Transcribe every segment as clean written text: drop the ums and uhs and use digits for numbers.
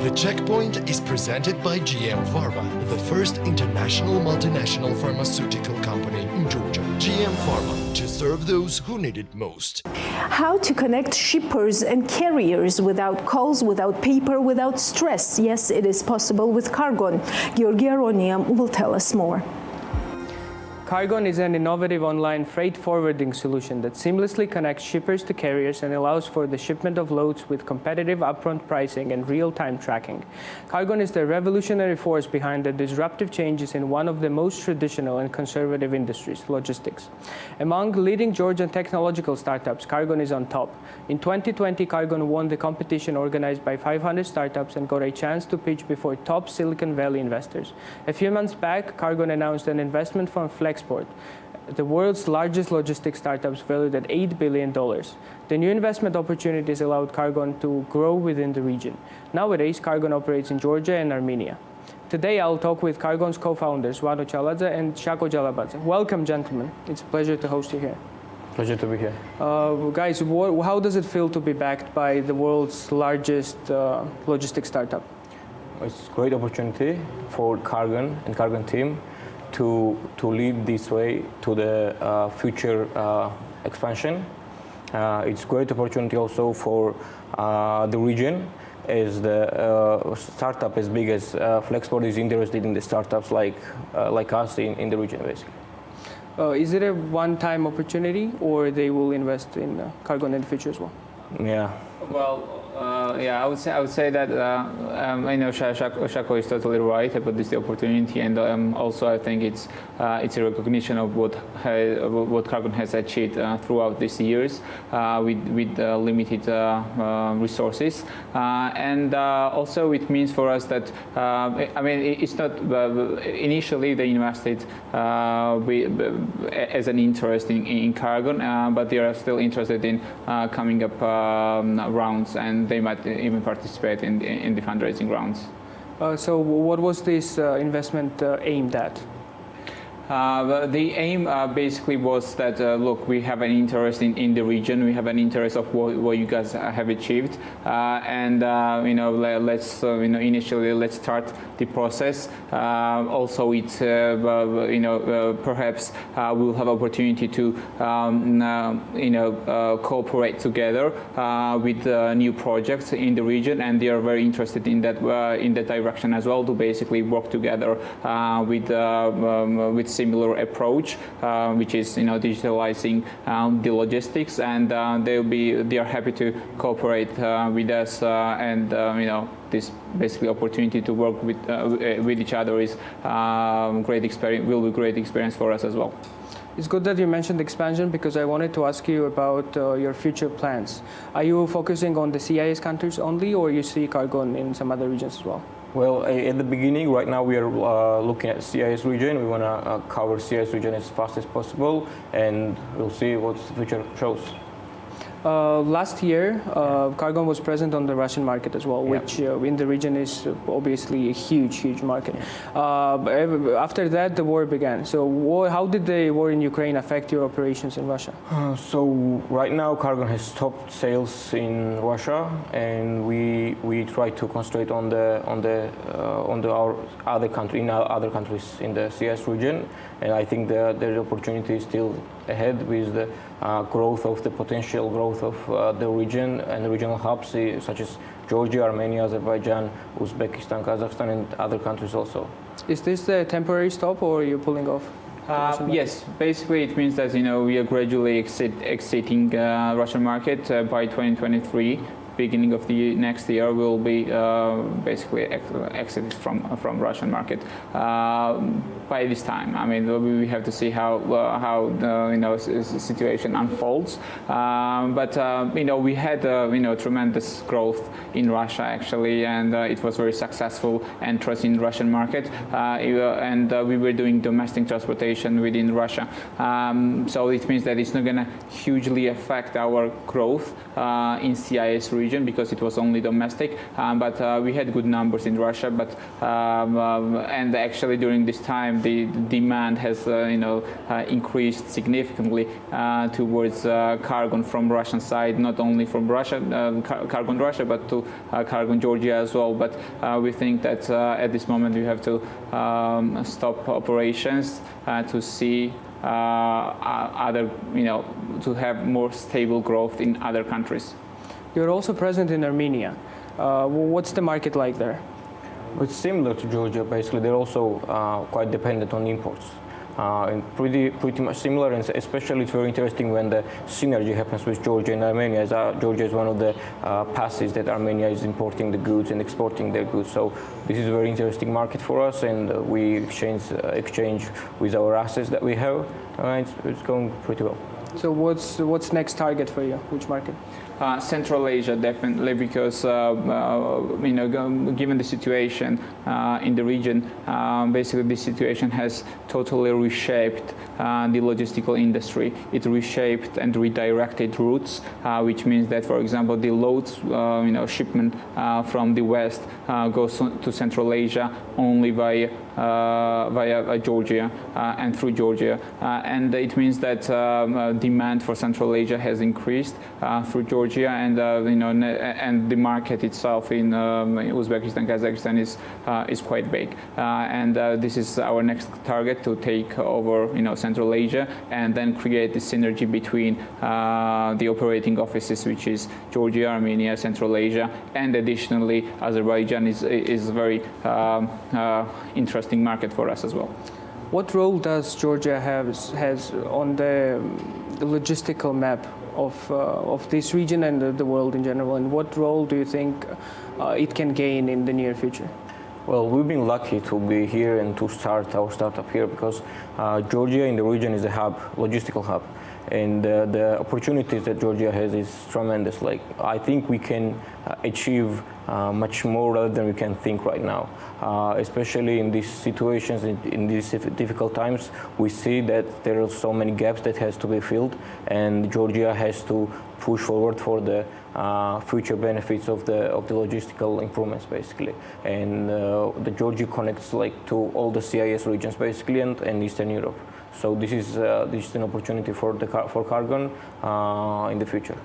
The Checkpoint is presented by GM Pharma, the first international multinational pharmaceutical company in Georgia. GM Pharma, to serve those who need it most. How to connect shippers and carriers without calls, without paper, without stress. Yes, it is possible with Cargon. Georgy Aronia will tell us more. Cargon is an innovative online freight forwarding solution that seamlessly connects shippers to carriers and allows for the shipment of loads with competitive upfront pricing and real-time tracking. Cargon is the revolutionary force behind the disruptive changes in one of the most traditional and conservative industries, logistics. Among leading Georgian technological startups, Cargon is on top. In 2020, Cargon won the competition organized by 500 startups and got a chance to pitch before top Silicon Valley investors. A few months back, Cargon announced an investment from Flexport, the world's largest logistics startups valued at $8 billion. The new investment opportunities allowed Cargon to grow within the region. Nowadays, Cargon operates in Georgia and Armenia. Today, I'll talk with Cargon's co-founders, Vano, Chaladze and Shako, Jalabadze. Welcome, gentlemen. It's a pleasure to host you here. Pleasure to be here. Guys, how does it feel to be backed by the world's largest logistics startup? It's a great opportunity for Cargon and Cargon team to lead this way to the future expansion. It's a great opportunity also for the region, as the startup as big as Flexport is interested in the startups like us in the region, basically. Is it a one-time opportunity, or they will invest in Cargon in the future as well? Yeah. Well, I would say that I know Shako is totally right about this opportunity, and also I think it's a recognition of what Cargon has achieved throughout these years with limited resources, and also it means for us that I mean it's not initially they invested as an interest in Cargon, but they are still interested in coming up rounds, and they might even participate in the fundraising rounds. So what was this investment aimed at? The aim basically was that, look, we have an interest in the region, we have an interest of what you guys have achieved, and you know, let's initially let's start the process. Also, it's you know, perhaps we'll have opportunity to cooperate together with new projects in the region, and they are very interested in that direction as well, to basically work together with similar approach, which is digitalizing the logistics, and they are happy to cooperate with us, and this basically opportunity to work with each other is great experience. Will be great experience for us as well. It's good that you mentioned expansion, because I wanted to ask you about your future plans. Are you focusing on the CIS countries only, or you see Cargon in some other regions as well? Well, at the beginning, right now we are looking at CIS region. We want to cover CIS region as fast as possible, and we'll see what the future shows. Last year, Cargon was present on the Russian market as well, which in the region is obviously a huge market. After that, the war began. So how did the war in Ukraine affect your operations in Russia? So right now, Cargon has stopped sales in Russia, and we try to concentrate on our other countries in the CIS region. And I think the opportunity is still ahead with the potential growth of the region and regional hubs such as Georgia, Armenia, Azerbaijan, Uzbekistan, Kazakhstan, and other countries also. Is this the temporary stop, or are you pulling off? Yes, basically it means that we are gradually exiting Russian market by 2023. Beginning of the next year, we'll be basically exited from Russian market. By this time, I mean, we have to see how the situation unfolds. But we had tremendous growth in Russia actually, and it was very successful entrance in Russian market. And we were doing domestic transportation within Russia. So it means that it's not going to hugely affect our growth in CIS region. region because it was only domestic. But we had good numbers in Russia. But and actually during this time, the demand has increased significantly towards Cargon from Russian side, not only from Russia, Cargon Russia, but to Cargon Georgia as well. But we think that at this moment we have to stop operations to see other, to have more stable growth in other countries. You're also present in Armenia. What's the market like there? It's similar to Georgia. Basically, they're also quite dependent on imports. And pretty much similar, and especially it's very interesting when the synergy happens with Georgia and Armenia, as Georgia is one of the passes that Armenia is importing the goods and exporting their goods. So this is a very interesting market for us, and we exchange with our assets that we have. It's going pretty well. So what's next target for you? Which market? Central Asia, definitely, because given the situation in the region, basically this situation has totally reshaped the logistical industry. It reshaped and redirected routes, which means that, for example, the loads, shipment from the west goes to Central Asia only via Georgia and through Georgia, and it means that demand for Central Asia has increased through Georgia, and and the market itself in Uzbekistan, Kazakhstan is quite big, and this is our next target, to take over Central Asia and then create the synergy between the operating offices, which is Georgia, Armenia, Central Asia, and additionally Azerbaijan is a very interesting market for us as well. What role does Georgia has on the logistical map of this region and the world in general, and what role do you think it can gain in the near future? Well, we've been lucky to be here and to start our startup here, because Georgia in the region is a hub, logistical hub, and the opportunities that Georgia has is tremendous. Like, I think we can achieve much more rather than we can think right now. Especially in these situations, in these difficult times, we see that there are so many gaps that has to be filled, and Georgia has to push forward for the future benefits of the logistical improvements, basically. And the Georgia connects to all the CIS regions, basically, and Eastern Europe. So this is an opportunity for Cargon in the future.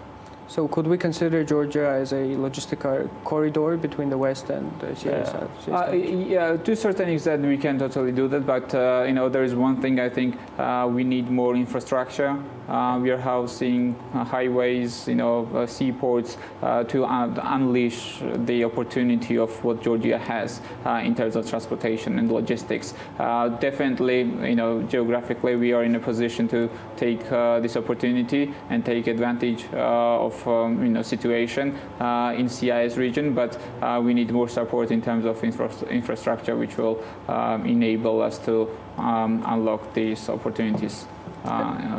So could we consider Georgia as a logistical corridor between the West and the CIS? Yeah, to a certain extent we can totally do that, but there is one thing I think we need more infrastructure. We are housing highways, seaports to unleash the opportunity of what Georgia has in terms of transportation and logistics. Definitely, geographically we are in a position to take this opportunity and take advantage of situation in CIS region, but we need more support in terms of infrastructure, which will enable us to unlock these opportunities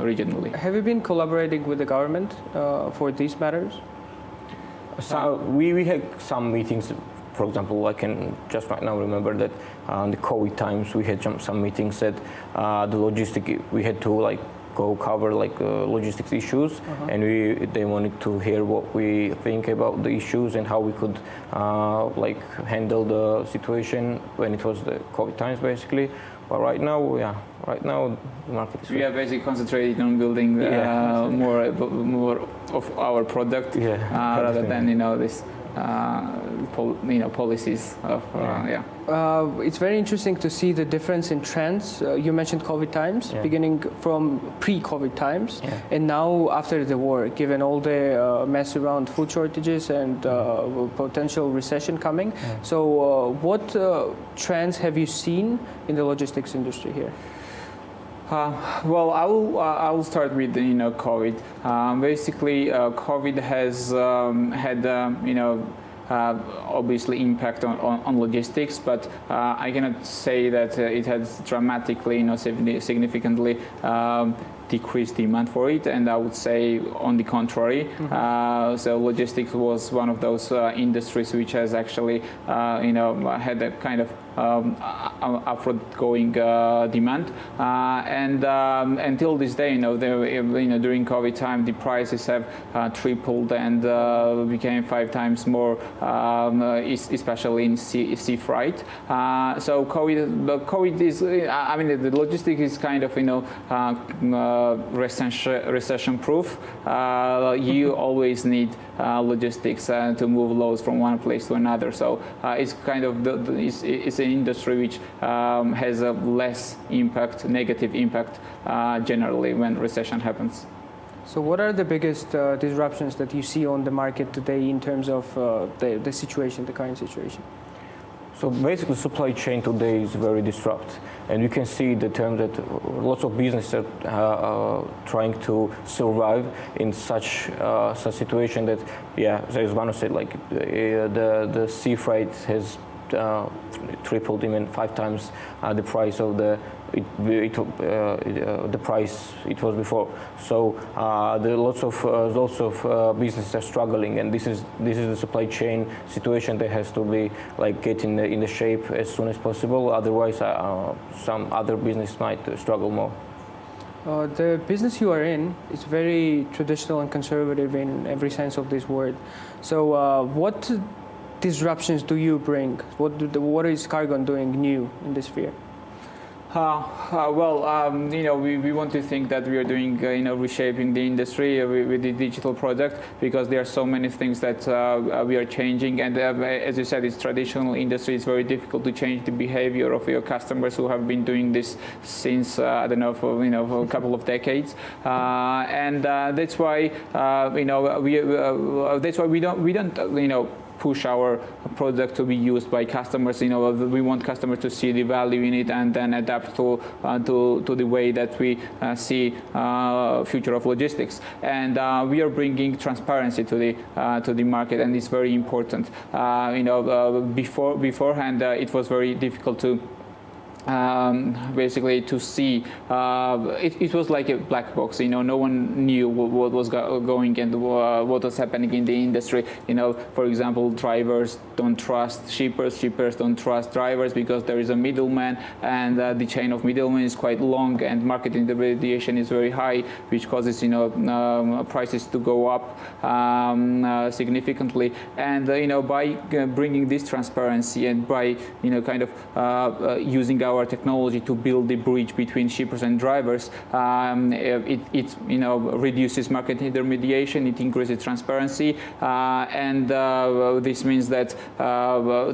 regionally. Have you been collaborating with the government for these matters? So we had some meetings. For example, I can just right now remember that in the COVID times we had some meetings that the logistic, we had to go cover logistics issues, and they wanted to hear what we think about the issues and how we could handle the situation when it was the COVID times, basically. But right now the market is. We are basically concentrating on building more of our product rather than this. Policies of It's very interesting to see the difference in trends. You mentioned COVID times, beginning from pre-COVID times, and now after the war, given all the mess around food shortages and potential recession coming. So what trends have you seen in the logistics industry here? Well, I will start with COVID. Basically, COVID has had obviously impact on logistics, but I cannot say that it has dramatically, significantly decreased demand for it, and I would say on the contrary. So logistics was one of those industries which has actually had a kind of upward going demand, and until this day, during COVID time, the prices have tripled and became 5 times more, especially in sea freight. So COVID is, the logistics is kind of recession proof. You always need logistics to move loads from one place to another. So it's kind of it's an industry which has a less impact, negative impact generally when recession happens. So what are the biggest disruptions that you see on the market today in terms of the situation, the current situation? So basically, supply chain today is very disrupted, and you can see the term that lots of businesses are trying to survive in such situation that, as Vano said, like the sea freight has tripled, even 5 times the price of the price it was before. So lots of businesses are struggling, and this is the supply chain situation that has to be like get in the shape as soon as possible. Otherwise, some other business might struggle more. The business you are in is very traditional and conservative in every sense of this word. So what disruptions do you bring? What is Cargon doing new in this sphere? We want to think that we are doing, reshaping the industry with the digital product, because there are so many things that we are changing. And as you said, it's traditional industry. It's very difficult to change the behavior of your customers who have been doing this since for a couple of decades. And that's why we don't push our product to be used by customers. We want customers to see the value in it and then adapt to the way that we see future of logistics. And we are bringing transparency to the market, and it's very important. Beforehand, it was very difficult to basically to see. It was like a black box. No one knew what was going and what was happening in the industry. For example, drivers don't trust shippers. Shippers don't trust drivers because there is a middleman, and the chain of middlemen is quite long, and market intermediation is very high, which causes prices to go up significantly. And by bringing this transparency and by using our technology to build the bridge between shippers and drivers, it reduces market intermediation, it increases transparency, and this means that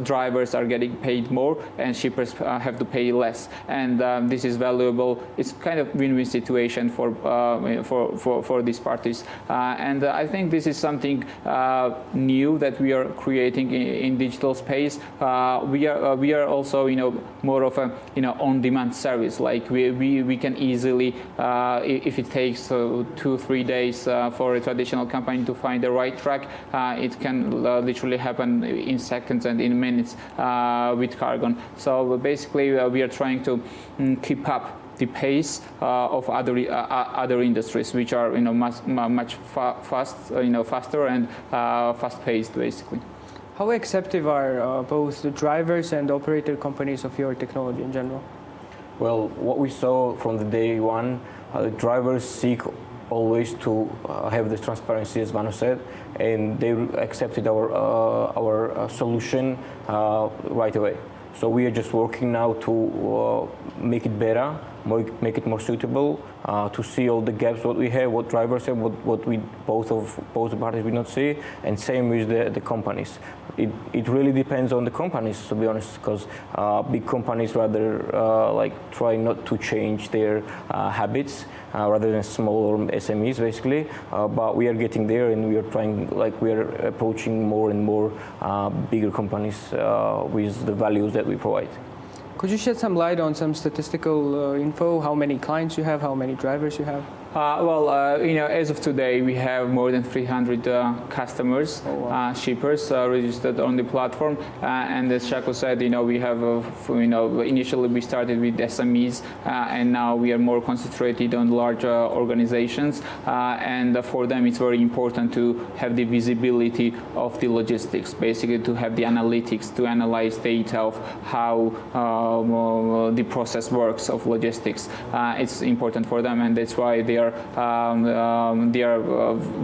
drivers are getting paid more and shippers have to pay less, and this is valuable. It's kind of win-win situation for these parties, and I think this is something new that we are creating in digital space. We are also more of a on-demand service. Like we can easily, if it takes 2-3 days for a traditional company to find the right track, it can literally happen in seconds and in minutes with Cargon. So basically, we are trying to keep up the pace of other industries, which are much faster and fast-paced, basically. How accepting are both the drivers and operator companies of your technology in general? Well, what we saw from the day one, the drivers seek always to have this transparency, as Vano said, and they accepted our solution right away. So we are just working now to make it better, make it more suitable, to see all the gaps what we have, what drivers have, what we both parties will not see, and same with the companies. It really depends on the companies, to be honest, because big companies rather try not to change their habits rather than smaller SMEs, basically. But we are getting there, and we are trying, we are approaching more and more bigger companies with the values that we provide. Could you shed some light on some statistical info? How many clients you have? How many drivers you have? As of today, we have more than 300 customers, shippers registered on the platform. And as Shako said, we have, initially we started with SMEs, and now we are more concentrated on large organizations. And for them, it's very important to have the visibility of the logistics, basically to have the analytics, to analyze data of how the process works of logistics. It's important for them, and that's why they are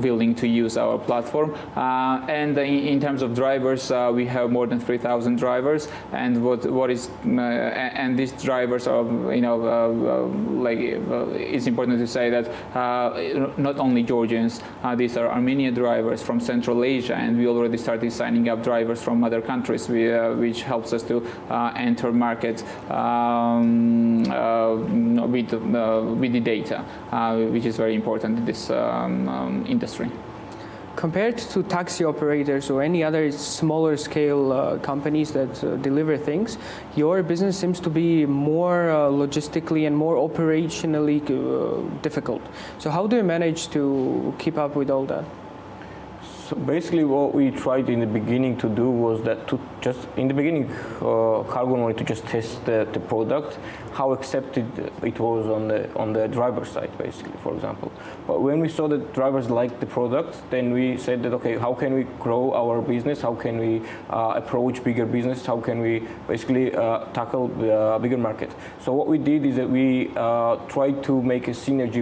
willing to use our platform. And in terms of drivers, we have more than 3,000 drivers, and and these drivers are, it's important to say that not only Georgians, these are Armenian drivers from Central Asia, and we already started signing up drivers from other countries, which helps us to enter market with the data, which is very important in this industry. Compared to taxi operators or any other smaller scale companies that deliver things, your business seems to be more logistically and more operationally difficult. So how do you manage to keep up with all that? So basically what we tried in the beginning to do was that in the beginning, Cargon wanted to just test the product, how accepted it was on the driver side, basically, for example. But when we saw that drivers liked the product, then we said that, okay, how can we grow our business? How can we approach bigger business? How can we basically tackle a bigger market? So what we did is that we tried to make a synergy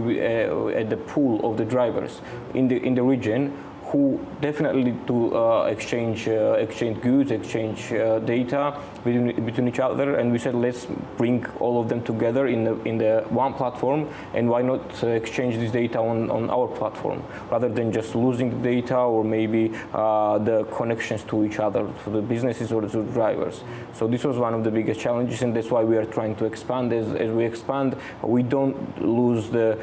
at the pool of the drivers in the region, who definitely do exchange goods, exchange data between each other, and we said let's bring all of them together in the one platform, and why not exchange this data on our platform rather than just losing the data or maybe the connections to each other, to the businesses or to the drivers. So this was one of the biggest challenges, and that's why we are trying to expand. As we expand, we don't lose the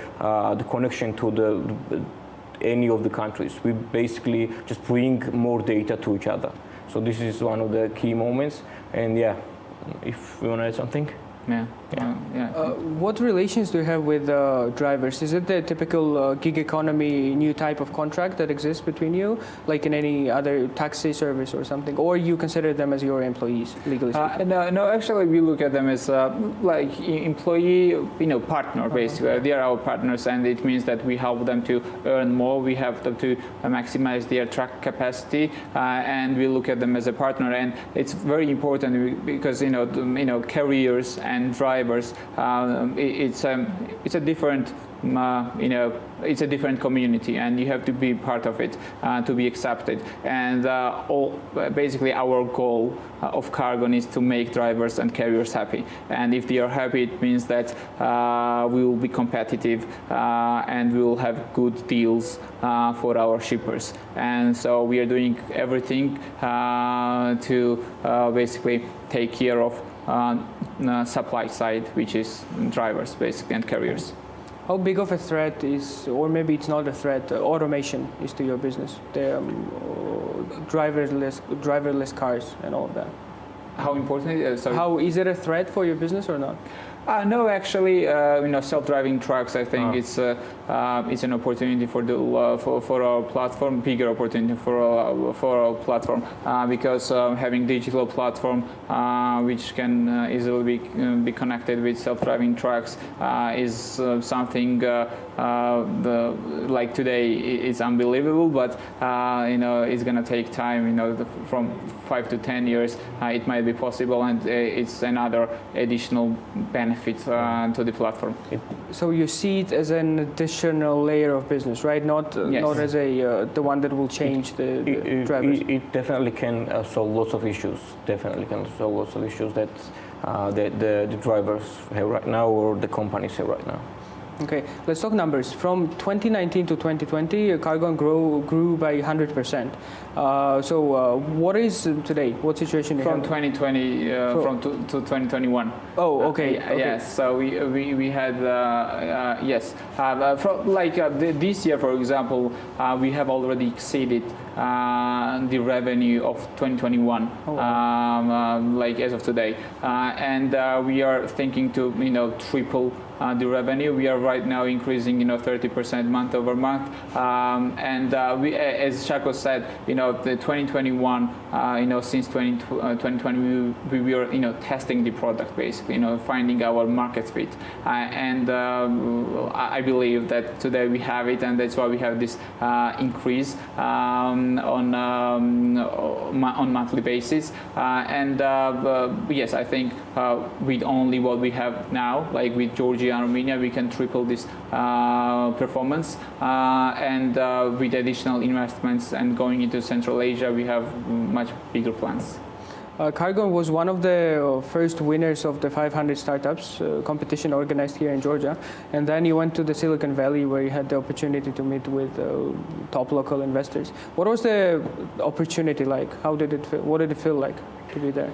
connection to any of the countries. We basically just bring more data to each other. So this is one of the key moments. And yeah, if you want to add something. Yeah. What relations do you have with drivers? Is it the typical gig economy new type of contract that exists between you, like in any other taxi service or something, or you consider them as your employees, legally speaking? No, actually we look at them as like employee, partner, basically. They are our partners, and it means that we help them to earn more. We help them to maximize their truck capacity, and we look at them as a partner. And it's very important because carriers and drivers, it's a different it's a different community, and you have to be part of it to be accepted. And basically our goal of Cargon is to make drivers and carriers happy. And if they are happy, it means that we will be competitive and we will have good deals for our shippers. And so we are doing everything to basically take care of supply side, which is drivers basically and carriers. How big of a threat is, or maybe it's not a threat, automation is to your business? The driverless cars and all of that. How important is it? How is it a threat for your business or not? No, actually, self-driving trucks. I think it's an opportunity for our platform, bigger opportunity for our platform, because having digital platform which can easily be connected with self-driving trucks is something like today it's unbelievable, but it's gonna take time. From 5 to 10 years, it might be possible, and it's another additional benefit to the platform. So you see it as an additional layer of business, right? Not as the one that will change the drivers. It definitely can solve lots of issues. Definitely can solve lots of issues that the drivers have right now or the companies have right now. Okay, let's talk numbers. From 2019 to 2020, Cargon grew by 100%. So what is today? What situation? From 2020 to 2021. Oh, okay. Yes. So we had this year, for example, we have already exceeded the revenue of 2021, like as of today, and we are thinking to triple the revenue. We are right now increasing 30% month over month, and we, as Shako said, the 2021, since 2020 we were testing the product, basically finding our market fit, and I believe that today we have it, and that's why we have this increase on monthly basis, and yes, I think with only what we have now, like with Georgy Aronia, we can triple this performance, and with additional investments and going into Central Asia, we have much bigger plans. Cargon was one of the first winners of the 500 startups competition organized here in Georgia, and then you went to the Silicon Valley where you had the opportunity to meet with top local investors. What was the opportunity like? How did it feel? What did it feel like to be there?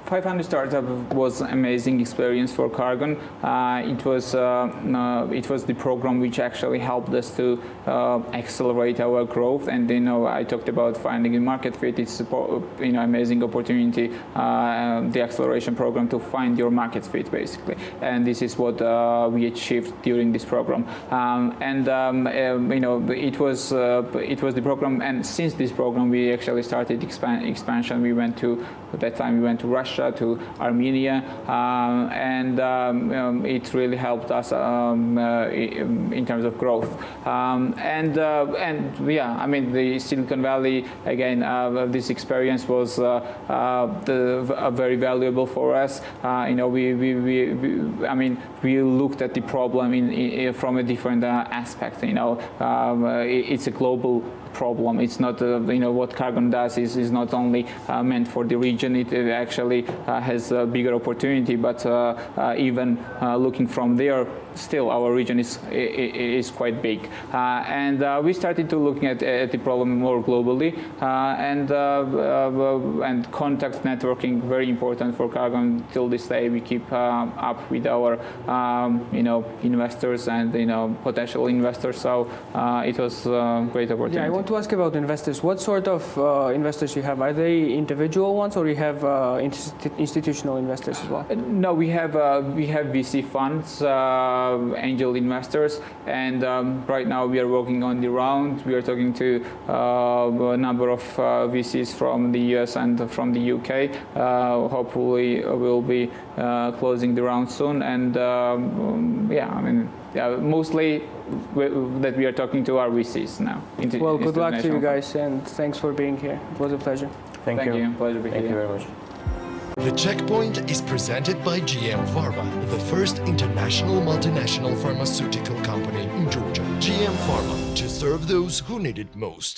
500 Startup was an amazing experience for Cargon. It was the program which actually helped us to accelerate our growth. And I talked about finding a market fit. It's amazing opportunity, the acceleration program, to find your market fit basically. And this is what we achieved during this program. It was the program. And since this program, we actually started expansion. At that time we went to Russia, to Armenia, and it really helped us in terms of growth. The Silicon Valley, again, this experience was very valuable for us. We looked at the problem from a different aspect. It's a global problem. It's not, what Cargon does is not only meant for the region. It actually has a bigger opportunity. But even looking from there, still our region is quite big. And we started to looking at the problem more globally. And contact networking, very important for Cargon. Till this day, we keep up with our investors and potential investors. So it was a great opportunity. Yeah, I want to ask about investors. What sort of investors you have? Are they individual ones, or you have institutional investors as well? No, we have VC funds, angel investors, and right now we are working on the round. We are talking to a number of VCs from the US and from the UK. Hopefully, we'll be closing the round soon. And mostly that we are talking to our VCs now. Well, good luck to you guys, and thanks for being here. It was a pleasure. Thank you. Pleasure being here. Thank you very much. The Checkpoint is presented by GM Pharma, the first international multinational pharmaceutical company in Georgia. GM Pharma, to serve those who need it most.